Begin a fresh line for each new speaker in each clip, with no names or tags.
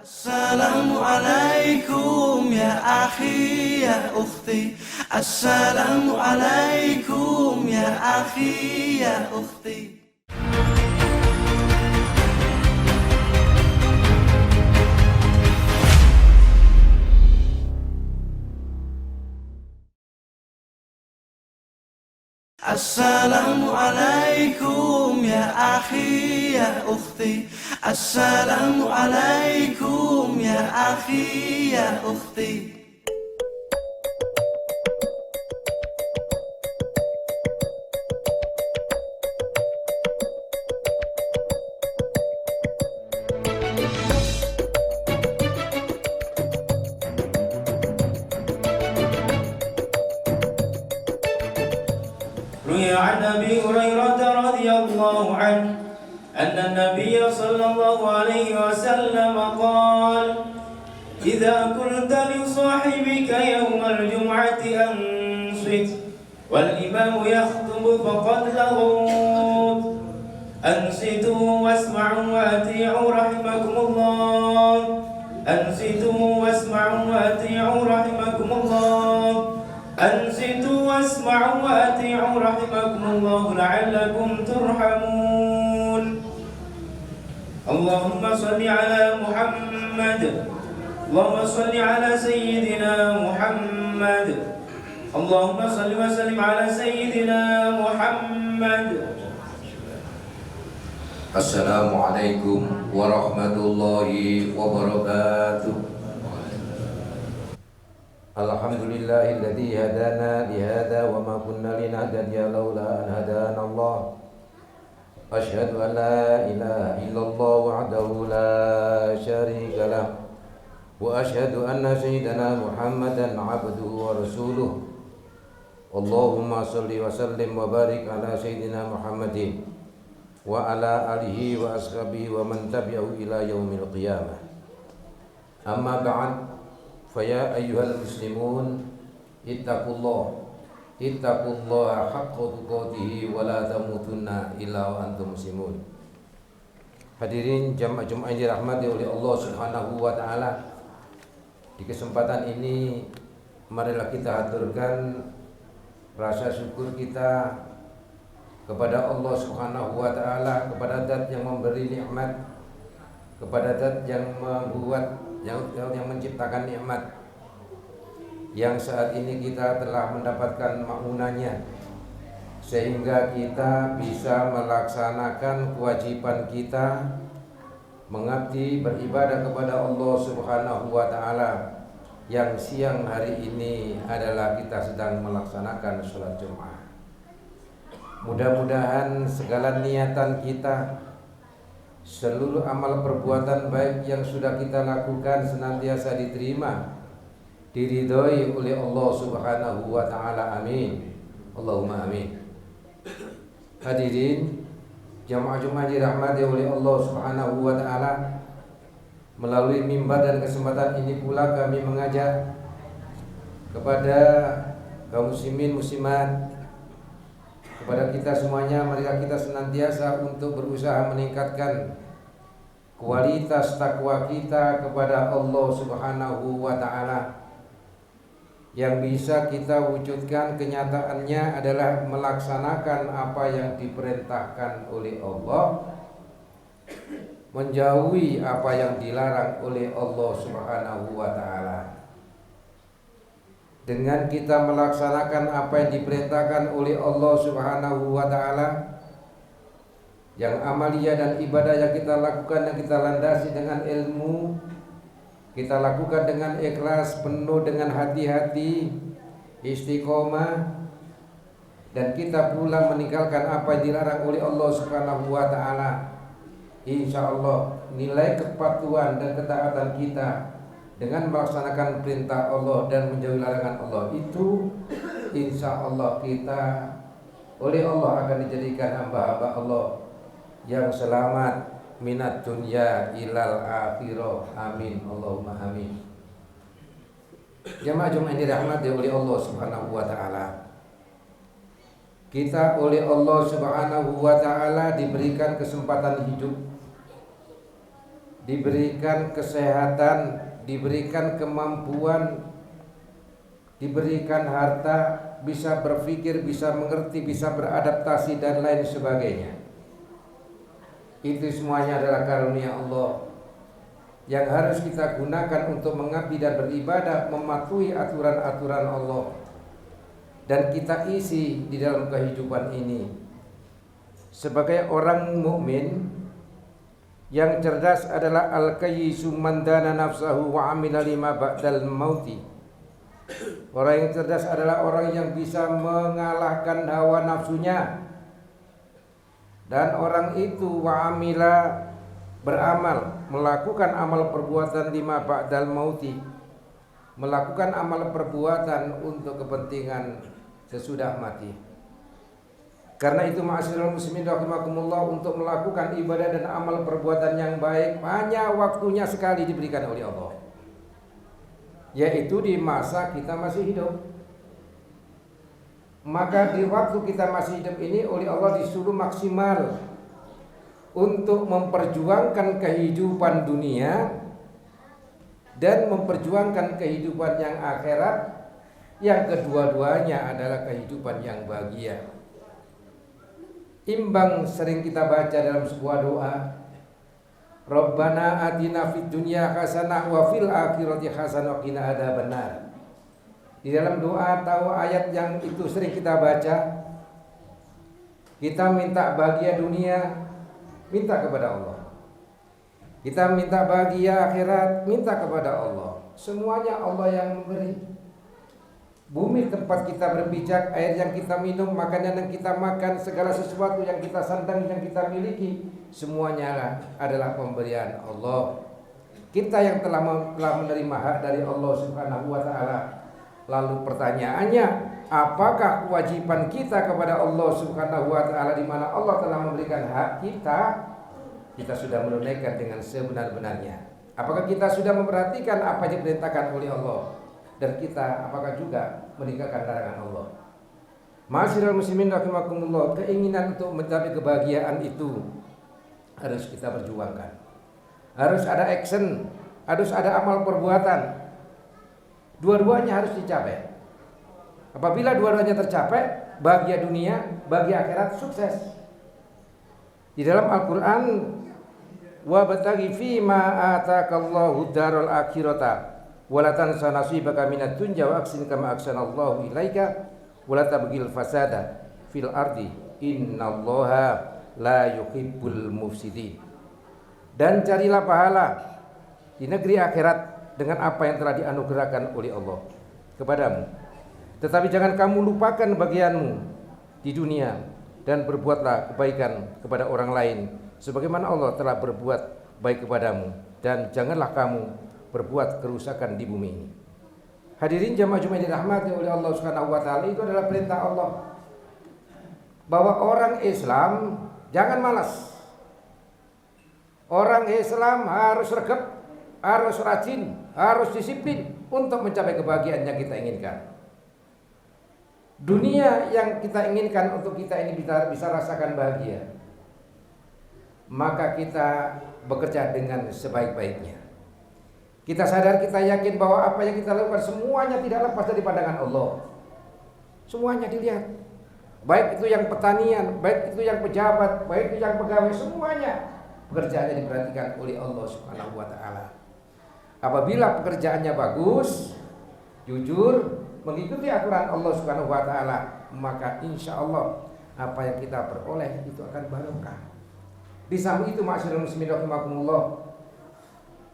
Assalamualaikum ya akhi ya ukhti. Assalamualaikum ya akhi ya ukhti. Assalamualaikum ya akhi ya ukhti. Assalamualaikum ya akhi ya ukhti.
روي عن أبي هريرة رضي الله عنه أن النبي صلى الله عليه وسلم قال: إذا قلت لصاحبك يوم الجمعة أنصت والإمام يخطب فقد لغوت أنصتوا واسمعوا وأطيعوا رحمكم الله. أنصتوا واسمعوا وأطيعوا رحمكم الله. أنصتوا واسمعوا وأطيعوا رحمكم الله لعلكم ترحمون. اللهم صل على محمد. اللهم صل على سيدنا محمد. اللهم صل وسلم على سيدنا محمد.
Assalamualaikum warahmatullahi wabarakatuh. Alhamdulillahilladzi hadana lihada wa ma kunna linahtadiya laula an hadana Allah. Asyhadu an la ilaha illallah wahdahu la syarika lah wa asyhadu anna sayyidana Muhammadan abduhu wa rasuluh. Allahumma shalli wa sallim wa barik ala sayyidina Muhammadin wa ala alihi wa ashabihi wa man tabi'ahu ila yaumil qiyamah. Amma ba'd. Faya ayyuhal muslimun ittaqullaha haqqa tuqatih wa la tamutunna illa wa antum muslimun. Hadirin jamaah Jumat yang dirahmati oleh Allah Subhanahu wa taala. Di kesempatan ini marilah kita haturkan rasa syukur kita kepada Allah Subhanahu wa taala, kepada Zat yang memberi nikmat, kepada Zat yang membuat yang menciptakan nikmat, yang saat ini kita telah mendapatkan makmunannya, sehingga kita bisa melaksanakan kewajiban kita mengabdi beribadah kepada Allah Subhanahu wa taala, yang siang hari ini adalah kita sedang melaksanakan sholat Jumat. Mudah-mudahan segala niatan kita, seluruh amal perbuatan baik yang sudah kita lakukan senantiasa diterima, diridhoi oleh Allah Subhanahu wa taala. Amin. Allahumma amin. Hadirin jamaah Jumat dirahmati oleh Allah Subhanahu wa taala, melalui mimbar dan kesempatan ini pula kami mengajak kepada kaum muslimin muslimat, kepada kita semuanya, marilah kita senantiasa untuk berusaha meningkatkan kualitas takwa kita kepada Allah Subhanahu wa taala. Yang bisa kita wujudkan kenyataannya adalah melaksanakan apa yang diperintahkan oleh Allah, menjauhi apa yang dilarang oleh Allah Subhanahu wa taala. Dengan kita melaksanakan apa yang diperintahkan oleh Allah Subhanahu wa taala, yang amaliyah dan ibadah yang kita lakukan, yang kita landasi dengan ilmu, kita lakukan dengan ikhlas, penuh dengan hati-hati, istiqomah, dan kita pula meninggalkan apa yang dilarang oleh Allah Subhanahu wa taala. Insyaallah nilai kepatuhan dan ketaatan kita dengan melaksanakan perintah Allah dan menjauhi larangan Allah itu, insya Allah kita oleh Allah akan dijadikan hamba-hamba Allah yang selamat minat dunya ilal akhirah. Amin. Allahumma amin. Jamaah Jumat yang dirahmati oleh Allah Subhanahu wa taala, kita oleh Allah Subhanahu wa taala diberikan kesempatan hidup diberikan kesehatan, diberikan kemampuan, diberikan harta, bisa berpikir, bisa mengerti, bisa beradaptasi dan lain sebagainya. Itu semuanya adalah karunia Allah yang harus kita gunakan untuk mengabdi dan beribadah, mematuhi aturan-aturan Allah, dan kita isi di dalam kehidupan ini sebagai orang mukmin. Yang cerdas adalah al-kayyisu man dana nafsahu wa amila lima ba'dal mauti. Orang yang cerdas adalah orang yang bisa mengalahkan hawa nafsunya, dan orang itu wa amila, beramal, melakukan amal perbuatan lima ba'dal mauti, melakukan amal perbuatan untuk kepentingan sesudah mati. Karena itu ma'asyiral muslimin rahimakumullah, untuk melakukan ibadah dan amal perbuatan yang baik hanya waktunya sekali diberikan oleh Allah, yaitu di masa kita masih hidup. Maka di waktu kita masih hidup ini oleh Allah disuruh maksimal untuk memperjuangkan kehidupan dunia dan memperjuangkan kehidupan yang akhirat, yang kedua-duanya adalah kehidupan yang bahagia. Imbang sering kita baca dalam sebuah doa, Rabbana atina fid dunya hasanah wa fil akhirati hasanah wa qina adzabannar. Di dalam doa atau ayat yang itu sering kita baca, kita minta bahagia dunia, minta kepada Allah. Kita minta bahagia akhirat, minta kepada Allah. Semuanya Allah yang memberi. Bumi tempat kita berpijak, air yang kita minum, makanan yang kita makan, segala sesuatu yang kita sandang, yang kita miliki, semuanya adalah pemberian Allah. Kita yang telah menerima hak dari Allah Subhanahu wa taala. Lalu pertanyaannya, apakah kewajiban kita kepada Allah Subhanahu wa taala di mana Allah telah memberikan hak kita? Kita sudah menunaikan dengan sebenar-benarnya. Apakah kita sudah memperhatikan apa yang diperintahkan oleh Allah? Dan kita apakah juga meninggalkan larangan Allah? Ma'asyiral muslimin rahimakumullah, keinginan untuk mencapai kebahagiaan itu harus kita perjuangkan. Harus ada action, harus ada amal perbuatan. Dua-duanya harus dicapai. Apabila dua-duanya tercapai, bahagia dunia, bahagia akhirat, sukses. Di dalam Al-Qur'an, wa bataghi fi ma atakallahu darul akhirata wala tansa nasibaka minad dunya wa ahsin kama ahsanallahu ilaika wala tabghil fasada fil ardi innallaha la yuhibbul mufsidin. Dan carilah pahala di negeri akhirat dengan apa yang telah dianugerahkan oleh Allah kepadamu. Tetapi jangan kamu lupakan bagianmu di dunia dan berbuatlah kebaikan kepada orang lain sebagaimana Allah telah berbuat baik kepadamu, dan janganlah kamu berbuat kerusakan di bumi ini. Hadirin jamaah Jumat yang dirahmati oleh Allah Subhanahu wa taala, itu adalah perintah Allah bahwa orang Islam jangan malas. Orang Islam harus regep, harus rajin, harus disiplin untuk mencapai kebahagiaan yang kita inginkan. Dunia yang kita inginkan untuk kita ini bisa rasakan bahagia, maka kita bekerja dengan sebaik-baiknya. Kita sadar, kita yakin bahwa apa yang kita lakukan semuanya tidak lepas dari pandangan Allah. Semuanya dilihat. Baik itu yang pertanian, baik itu yang pejabat, baik itu yang pegawai, semuanya pekerjaannya diperhatikan oleh Allah Subhanahu wa taala. Apabila pekerjaannya bagus, jujur, mengikuti aturan Allah Subhanahu wa taala, maka insya Allah apa yang kita peroleh itu akan barokah. Di samping itu ma'asyiral muslimin rahimakumullah,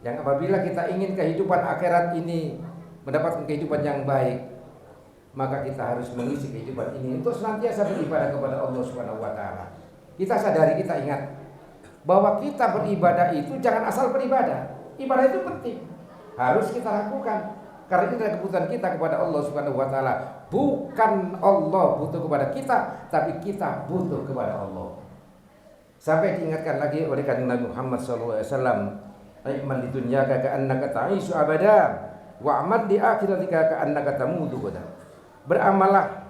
yang apabila kita ingin kehidupan akhirat ini mendapatkan kehidupan yang baik, maka kita harus mengisi kehidupan ini untuk senantiasa beribadah kepada Allah Subhanahu wa taala. Kita sadari, kita ingat bahwa kita beribadah itu jangan asal beribadah. Ibadah itu penting, harus kita lakukan karena ini adalah kebutuhan kita kepada Allah Subhanahu wa taala. Bukan Allah butuh kepada kita, tapi kita butuh kepada Allah. Sampai diingatkan lagi oleh kanjeng Nabi Muhammad sallallahu alaihi wasallam, "Aiman lidunyaka ka'annaka ta'ishu abada wa amal di akhiratika ka'annaka tamutu abada." Beramallah,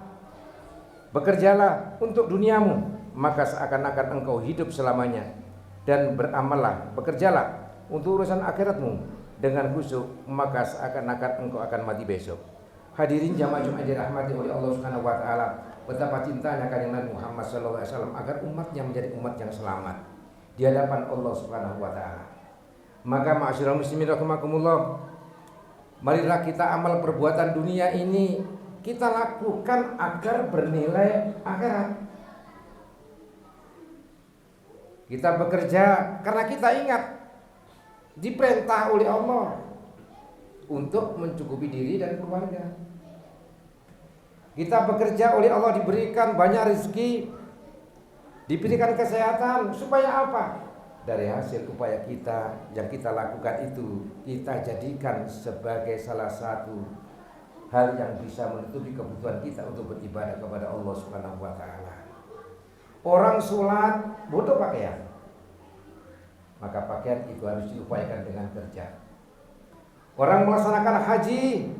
bekerjalah untuk duniamu, maka seakan-akan engkau hidup selamanya, dan beramallah, bekerjalah untuk urusan akhiratmu dengan khusyuk, maka seakan-akan engkau akan mati besok. Hadirin jamaah Jumat yang dirahmati oleh Allah Subhanahu wa taala, betapa cintanya kanjeng Nabi Muhammad sallallahu alaihi wasallam agar umatnya menjadi umat yang selamat di hadapan Allah Subhanahu wa taala. Maka ma'asyiral muslimin rahimakumullah, marilah kita amal perbuatan dunia ini kita lakukan agar bernilai akhirat. Kita bekerja karena kita ingat diperintah oleh Allah untuk mencukupi diri dan keluarga. Kita bekerja oleh Allah, diberikan banyak rezeki, diberikan kesehatan, supaya apa? Dari hasil upaya kita yang kita lakukan itu, kita jadikan sebagai salah satu hal yang bisa menutupi kebutuhan kita untuk beribadah kepada Allah Subhanahu wa taala. Orang sholat butuh pakaian, maka pakaian itu harus diupayakan dengan kerja. Orang melaksanakan haji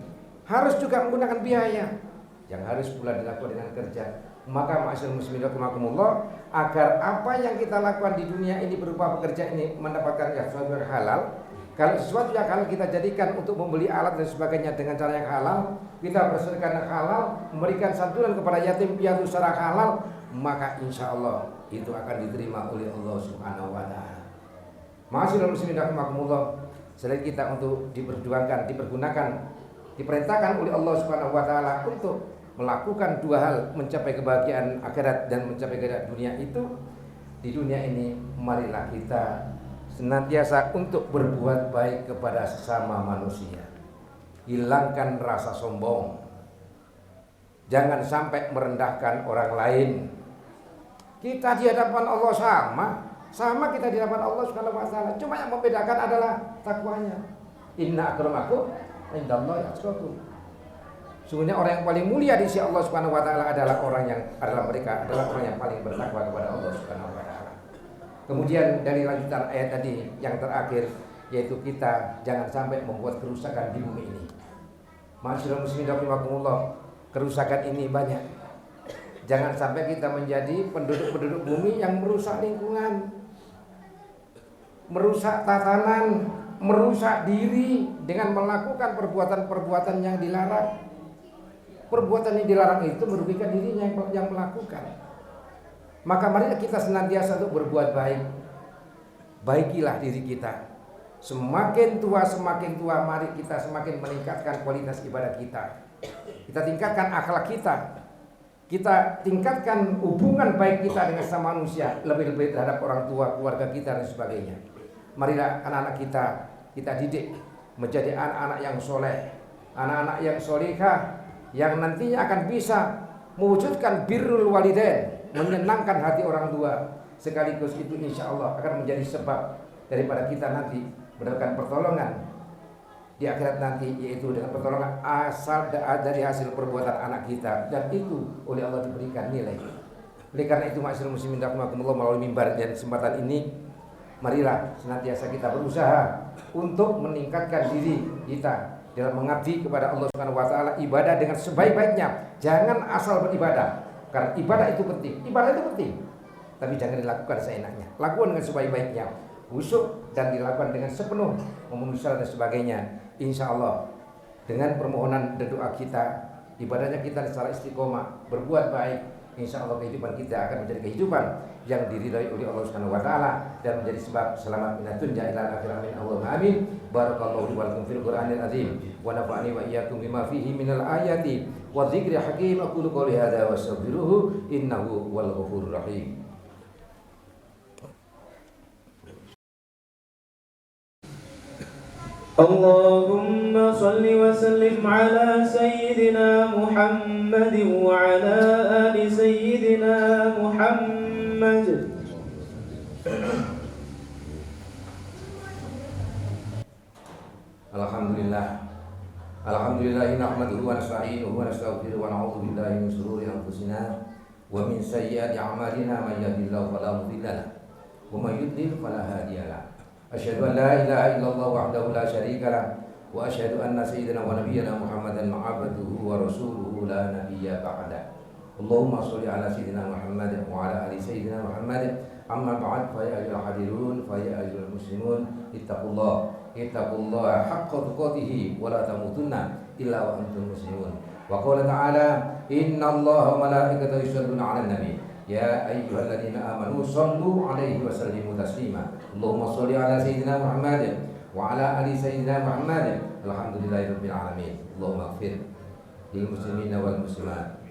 harus juga menggunakan biaya yang harus pula dilakukan dengan kerja. Maka ma'asyiral muslimin rahimakumullah, agar apa yang kita lakukan di dunia ini berupa bekerja ini mendapatkan sesuatu yang halal. Kalau sesuatu yang halal kita jadikan untuk membeli alat dan sebagainya dengan cara yang halal, kita bersedekah dengan halal, memberikan santunan kepada yatim piatu secara halal, maka insya Allah itu akan diterima oleh Allah Subhanahu wa taala. Ma'asyiral muslimin rahimakumullah, selain kita untuk diperjuangkan, dipergunakan, diperintahkan oleh Allah Subhanahu wa taala untuk melakukan dua hal, mencapai kebahagiaan akhirat dan mencapai kebahagiaan dunia itu, di dunia ini marilah kita senantiasa untuk berbuat baik kepada sesama manusia. Hilangkan rasa sombong. Jangan sampai merendahkan orang lain. Kita di hadapan Allah sama kita di hadapan Allah Subhanahu wa taala. Cuma yang membedakan adalah takwanya. Inna akramakum indallahi atqakum. Sungguhnya orang yang paling mulia di sisi Allah Subhanahu wa taala adalah orang yang paling bertakwa kepada Allah Subhanahu wa taala. Kemudian dari lanjutan ayat tadi yang terakhir, yaitu kita jangan sampai membuat kerusakan di bumi ini. Ma'asyiral muslimin rahimakumullah, kerusakan ini banyak. Jangan sampai kita menjadi penduduk-penduduk bumi yang merusak lingkungan, merusak tatanan, merusak diri dengan melakukan perbuatan-perbuatan yang dilarang. Perbuatan yang dilarang itu merugikan dirinya yang melakukan. Maka mari kita senantiasa untuk berbuat baik. Baikilah diri kita. Semakin tua mari kita semakin meningkatkan kualitas ibadah kita. Kita tingkatkan akhlak kita. Kita tingkatkan hubungan baik kita dengan sama manusia, lebih-lebih terhadap orang tua, keluarga kita dan sebagainya. Marilah anak-anak kita didik menjadi anak-anak yang soleh, anak-anak yang solihah, yang nantinya akan bisa mewujudkan birrul walidain, menyenangkan hati orang tua. Sekaligus itu insya Allah akan menjadi sebab daripada kita nanti mendapatkan pertolongan di akhirat nanti, yaitu dengan pertolongan asal dari hasil perbuatan anak kita, dan itu oleh Allah diberikan nilai. Oleh karena itu ma'asyiral muslimin rahimakumullah, melalui mimbar dan kesempatan ini, marilah senantiasa kita berusaha untuk meningkatkan diri kita dalam mengabdi kepada Allah Subhanahu wa taala, ibadah dengan sebaik-baiknya. Jangan asal beribadah, karena ibadah itu penting. Ibadah itu penting, tapi jangan dilakukan seenaknya. Lakukan dengan sebaik-baiknya, khusyuk, dan dilakukan dengan sepenuh memenuhi syarat dan sebagainya. Insya Allah dengan permohonan dan doa kita, ibadahnya kita secara istiqomah, berbuat baik, insya Allah kehidupan kita akan menjadi kehidupan yang diridhai oleh Allah Subhanahu wa taala dan menjadi sebab selamat minat dunya ila akhir, amin Allahumma amin. Barakallahu li wa lakum fil Qur'anil azim wa nafa'ani wa iyyakum bima fihi minal ayati wa dzikri hakim. Aqulu qouli hadza wa astaghfiruhu innahu huwal ghafurur rahim.
اللهم صل وسلم على سيدنا محمد وعلى آل سيدنا محمد.
Alhamdulillah nahmaduhu wa nasta'inuhu wa nastaghfiruhu wa na'udzu billahi min shururi anfusina wa min sayyiati a'malina, may yahdihillahu fala mudilla lahu wa may yudlil fala hadiya lahu. Asyhadu an la ilaha illallah wahdahu la syarika lah wa asyhadu anna sayyidina wa nabiyyana Muhammadan abduhu wa rasuluhu la nabiyya ba'da. Allahumma sholli ala sayyidina Muhammad wa ala ali sayyidina Muhammad Amma ba'd fa ya ayyuhal hadirun fa ya ayyuhal muslimun ittaqullaha haqqa tuqatih wa la tamutunna illa wa antum muslimun. Wa qala ta'ala innallaha wa malaikatahu yusholluna 'alan nabi ya ayyuhalladzina amanu shallu 'alaihi wa sallimu taslima. Allahumma shalli 'ala sayyidina Muhammadin wa 'ala ali sayyidina Muhammadin. Alhamdulillahirabbil alamin. Allahumma ighfir lil muslimina wal muslimat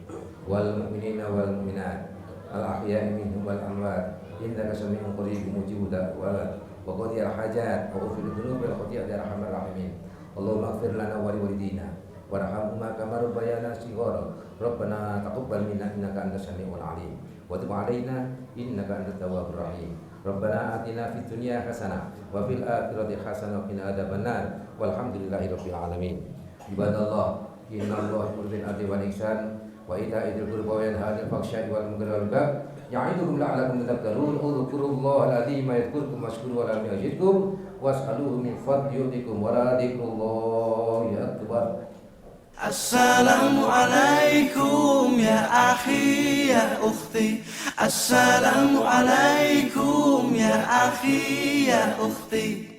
wal mu'minina wal mu'minat al ahya'i minhum wal amwat innaka sami'un qaribun mujibud da'wat wa qadiyal hajat wa ghfir dzunub wal khati'at ya arhamar rahimin. Allahumma ighfir lana wa liwalidina warhamhuma kama rabbayana shighara. Rabbana taqabbal minna innaka antas samiul alim wa tub 'alaina innaka antat tawwabur rahim. Rabbana atina fid dunya hasanah wa fil akhirati hasanah wa qina adzabannar. Walhamdulillahirabbil alamin. Ibadallah, innallaha ya'muru bil 'adli wal ihsan wa ita'i dzil qurba wa yanha 'anil fahsya'i wal munkari wal baghi ya'idukum la'allakum tadhakkarun. Udhkurullaha al-'azima yadhkurkum washkuru ala ni'matihi yazidkum was'aluhu min fadlihi yu'tikum wa la dzikrullahi akbar.
Assalamu alaikum ya akhi ya ukhti. Assalamu alaikum ya akhi ya ukhti.